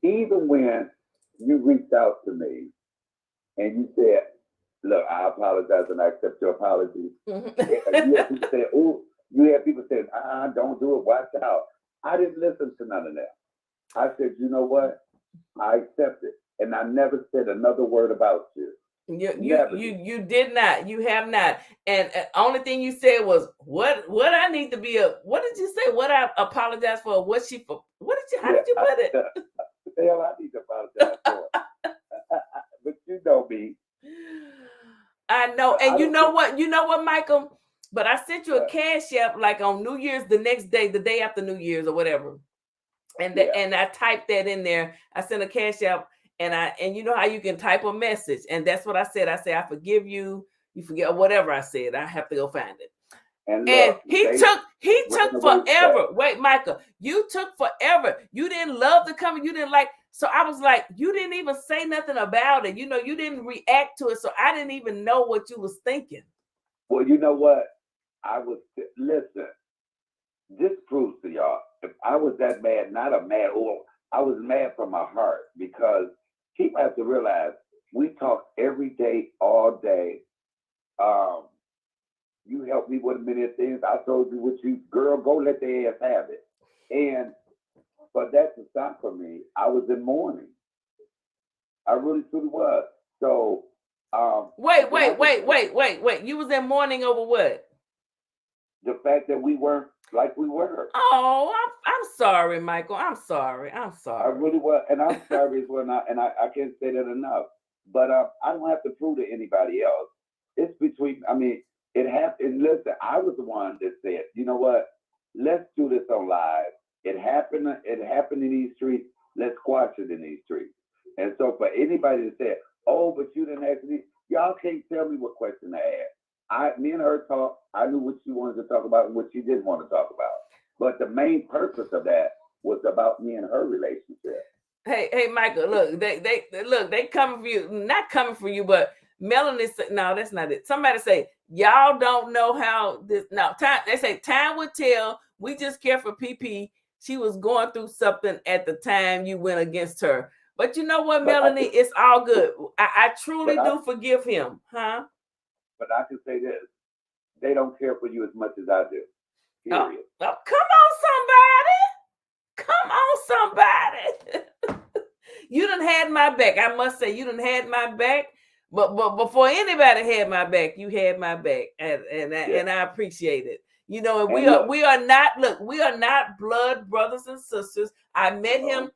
even when you reached out to me and you said, look, I apologize and I accept your apology. You had people say, oh, you had people saying, don't do it, watch out. I didn't listen to none of that. I said, you know what? I accept it. And I never said another word about you. You did not. You have not. And only thing you said was what I need to be what did you say? What I apologize for? What did you put it? The hell I need to apologize for. But you know me. I know. And you know what, Michael? But I sent you a cash app like on New Year's the next day, the day after New Year's or whatever. And and I typed that in there. I sent a cash app. And you know how you can type a message, and that's what I said. I say I forgive you. You forget whatever I said. I have to go find it. And he took forever. Wait, Michael, you took forever. You didn't love the comment. You didn't like. So I was like, you didn't even say nothing about it. You know, you didn't react to it. So I didn't even know what you was thinking. Well, you know what? Listen. This proves to y'all. If I was that mad, not a mad, I was mad from my heart because people have to realize we talk every day, all day. You helped me with many things. I told you what you, girl, go let the ass have it. And for that to stop for me, I was in mourning. I really truly was. So wait. You was in mourning over what? The fact that we weren't like we were. Oh, I'm sorry, Michael. I'm sorry. I really was, and I'm sorry as well. And I can't say that enough. But I don't have to prove to anybody else. It's between. I mean, it happened. Listen, I was the one that said, you know what? Let's do this on live. It happened. It happened in these streets. Let's squash it in these streets. And so for anybody to say, oh, but you didn't ask me, y'all can't tell me what question to ask. Me and her talked. I knew what she wanted to talk about and what she didn't want to talk about. But the main purpose of that was about me and her relationship. Hey, Michael, look, they coming for you, not coming for you, but Melanie said, no, that's not it. Somebody say, Y'all don't know how this now. Time they say time would tell. We just care for PP. She was going through something at the time you went against her. But you know what, Melanie? It's all good. I truly do forgive him, huh? But I can say this: they don't care for you as much as I do. Period. Oh, come on, somebody. You done had my back. I must say, you done had my back. But before anybody had my back, you had my back, and I appreciate it. You know, and we are not blood brothers and sisters. I met him.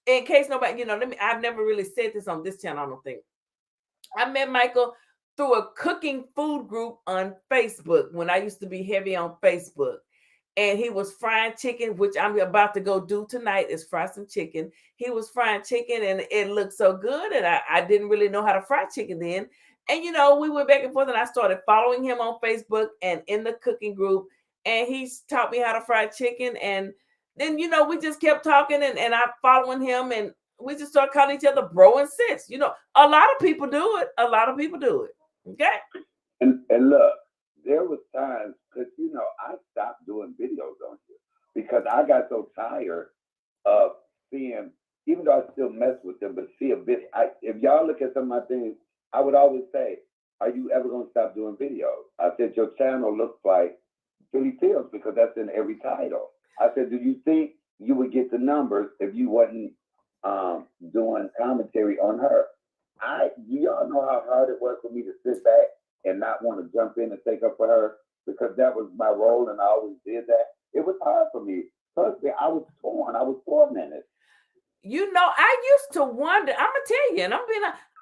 In case nobody, I've never really said this on this channel, I don't think. I met Michael through a cooking food group on Facebook when I used to be heavy on Facebook. And he was frying chicken, which I'm about to go do tonight, is fry some chicken. He was frying chicken and it looked so good. And I didn't really know how to fry chicken then. And, we went back and forth and I started following him on Facebook and in the cooking group. And he taught me how to fry chicken. And then, we just kept talking and I'm following him and we just started calling each other bro and sis. A lot of people do it. Okay. And look, there was times because I stopped doing videos on you because I got so tired of seeing, even though I still mess with them, but see a bit. If y'all look at some of my things, I would always say, "Are you ever going to stop doing videos?" I said, "Your channel looks like Philly Pills because that's in every title." I said, "Do you think you would get the numbers if you wasn't doing commentary on her?" Y'all know how hard it was for me to sit back and not want to jump in and take up for her because that was my role and I always did that. It was hard for me. Personally, I was torn. I was tormented. I used to wonder, I'm going to tell you, and I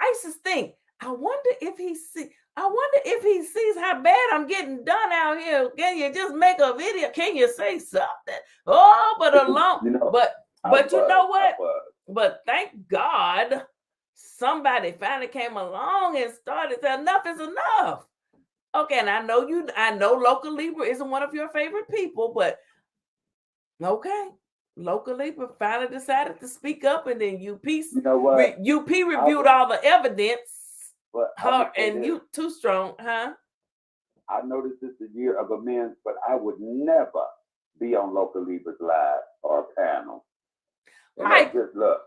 used to think, I wonder if he sees how bad I'm getting done out here. Can you just make a video? Can you say something? Oh, but but you know what? But thank God somebody finally came along and started saying enough is enough. Okay, and I know Local Libra isn't one of your favorite people, but okay. Local Libra finally decided to speak up, and then UP reviewed all the evidence. But you too strong, huh? I noticed it's the year of amends, but I would never be on Local Libra's live or panel. Michael,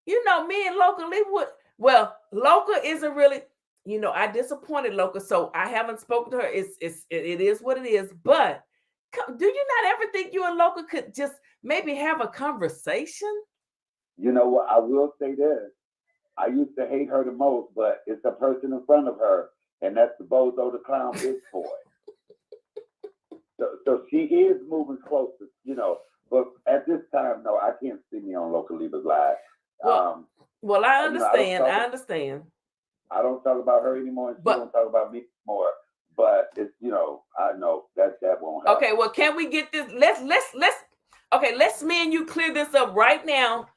me and Local Libra. Well, Local isn't really. I disappointed Local, so I haven't spoken to her. It is what it is, but. Do you not ever think you and Local could just maybe have a conversation? You know what? I will say this. I used to hate her the most, but it's the person in front of her, and that's the Bozo the Clown Bitch Boy. So she is moving closer, but at this time, no, I can't see me on Local Libra's live. Well, I understand. I understand. I don't talk about her anymore, and she don't talk about me anymore. But it's, I know that won't happen. Okay, well, can we get this? Let's me and you clear this up right now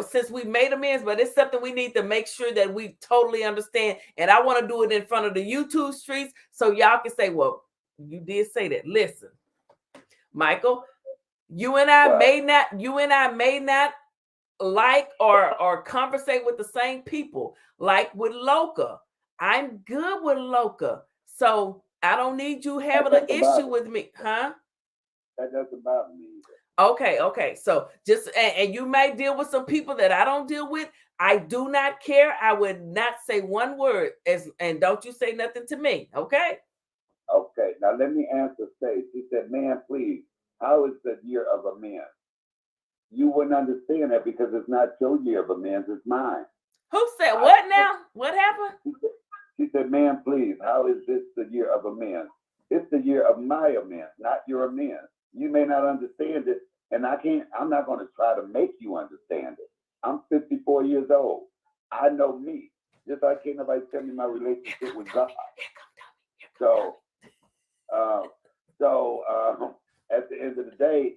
since we made amends, but it's something we need to make sure that we totally understand. And I want to do it in front of the YouTube streets so y'all can say, well, you did say that. Listen, Michael, you and I may not like or conversate with the same people, like with Loca. I'm good with Loca. So I don't need you having an issue with me, huh? That doesn't bother me either. Okay. So just and you may deal with some people that I don't deal with. I do not care. I would not say one word and don't you say nothing to me, okay? Okay. Now let me answer Faith. She said, "Man, please, how is the year of amends?" You wouldn't understand that because it's not your year of amends, it's mine. Who said what now? What happened? She said, "Man, please, how is this the year of amends?" It's the year of my amends, not your amends. You may not understand it, and I'm not going to try to make you understand it. I'm 54 years old. I know me. Just like can't nobody tell me my relationship with God. So at the end of the day,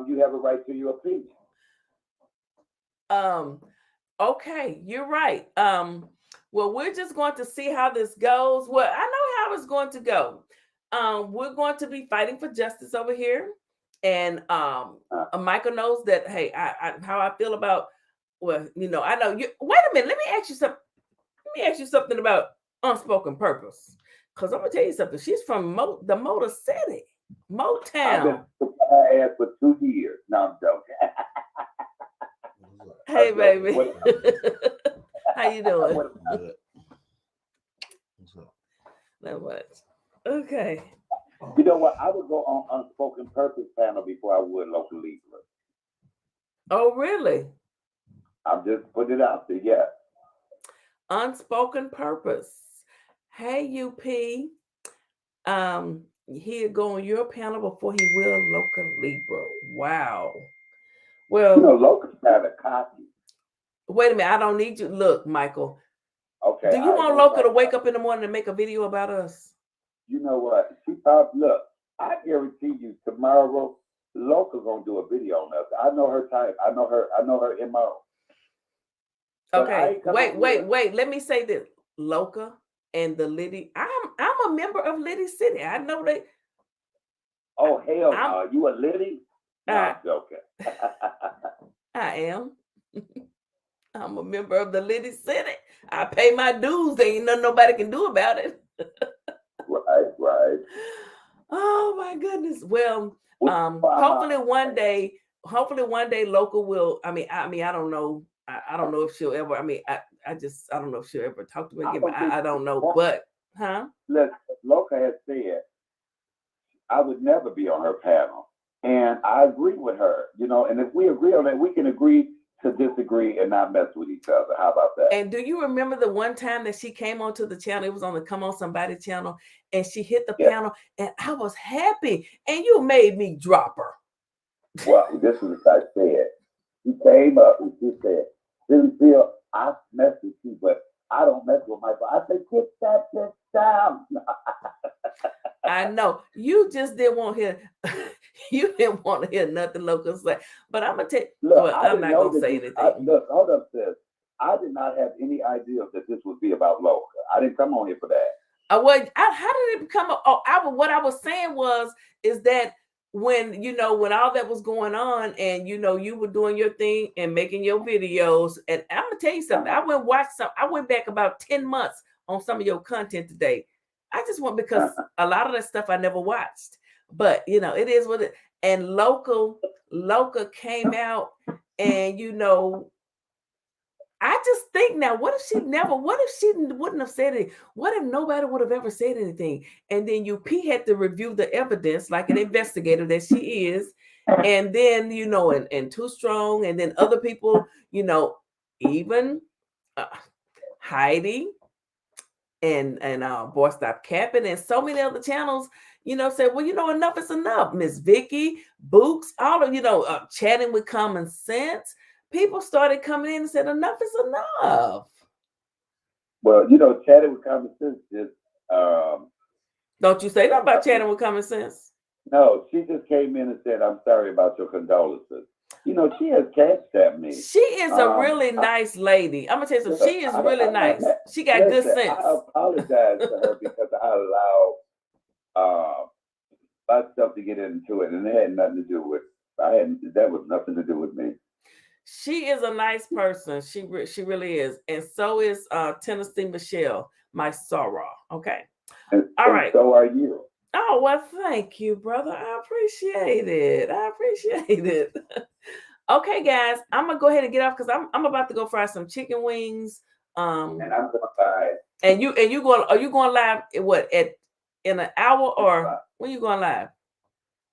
you have a right to your opinion. Okay, you're right. Well, we're just going to see how this goes. Well, I know how it's going to go. We're going to be fighting for justice over here. And Michael knows that, hey, how I feel about, well, I know you. Wait a minute. Let me ask you something about Unspoken Purpose. Because I'm gonna tell you something. She's from the Motor City, I've Motown. been her ass for 2 years. No, I'm joking. Hey, I'm joking. baby. How you doing? Good. What's up? Not much. Okay. You know what? I would go on Unspoken Purpose panel before I would Local Libra. Oh, really? I'm just putting it out there. Yeah. Unspoken Purpose. Hey, UP. He'll go on your panel before he will Local Libra. Wow. Well, You know, Local's kind of cocky. wait a minute. I don't need you. Look, Michael. Okay. Do you I want know Local to that. wake up in the morning and make a video about us? You know what? She probably look. I guarantee you, tomorrow, Local gonna do a video on us. I know her type. I know her MO. But I Okay. ain't coming Wait. Let me say this. Local and the Liddy. I'm a member of Liddy City. I know they. Oh hell no! You a Liddy? No, I'm joking. I am. I'm a member of the Liddy City. I pay my dues. There ain't nothing nobody can do about it. Right. Oh my goodness. Well, hopefully one day Local will. I don't know. I don't know if she'll ever. I don't know if she'll ever talk to me again. I don't know. But Look, Local has said I would never be on her panel, and I agree with her. You know, and if we agree on that, we can agree to disagree and not mess with each other. How about that? And do you remember the one time that she came onto the channel? It was on the Come On Somebody channel, and she hit the panel, and I was happy. And you made me drop her. Well, this is what I said. She came up and she said, "Didn't feel I mess with you, but I don't mess with Michael." I said, "Get that bitch down." I know you just didn't want to hear. You didn't want to hear nothing Local say. But I'm gonna tell you. Look, I'm not gonna say anything. Look, hold up, sis. I did not have any idea that this would be about Local. I didn't come on here for that. How did it become? What I was saying is that when all that was going on, and you were doing your thing and making your videos, and I'm gonna tell you something. I went back about 10 months on some of your content today. I just went because a lot of that stuff I never watched. But it is what it. And Local came out, and I just think now, what if she wouldn't have said it? What if nobody would have ever said anything? And then UP had to review the evidence like an investigator that she is. And then, and Too Strong, and then other people, even Heidi and Boy Stop Capping, and so many other channels, said, well, enough is enough. Miss Vicky, Books, all of, Chatting with Common Sense. People started coming in and said, enough is enough. Well, Chatting with Common Sense just don't you say nothing about Chatting with Common Sense. No, she just came in and said, "I'm sorry about your condolences." She has cashed at me. She is a really nice lady. I'm gonna tell you something. She is really nice. She got good sense. I apologize to her because I allowed my stuff to get into it, and it had nothing to do with. That was nothing to do with me. She is a nice person. She really is, and so is Tennessee Michelle, my sorrow. Okay, all right. So are you. Oh, well, thank you, brother. I appreciate it. Okay, guys, I'm gonna go ahead and get off because I'm about to go fry some chicken wings. And I'm gonna buy. And are you going live? What in an hour or when you going live?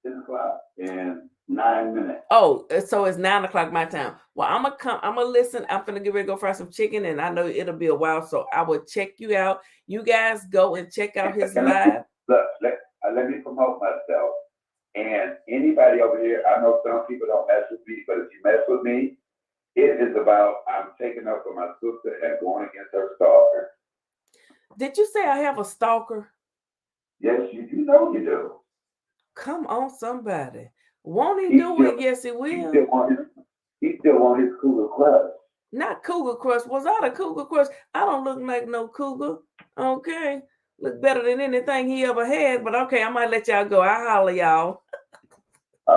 10:00 in 9 minutes. Oh, so it's 9 o'clock my time. Well, I'm gonna listen. I'm gonna get ready to go fry some chicken, and I know it'll be a while, so I will check you out. You guys go and check out his live. Look, let me promote myself. And anybody over here, I know some people don't mess with me, but if you mess with me, it is about I'm taking up for my sister and going against her stalker. Did you say I have a stalker? Yes, you know you do. Come on, somebody. Won't he do it? Yes, he will. He still want his cougar crush. Not cougar crush. Was I the cougar crush? I don't look like no cougar. Okay. Look better than anything he ever had. But okay, I might let y'all go. I'll holler y'all.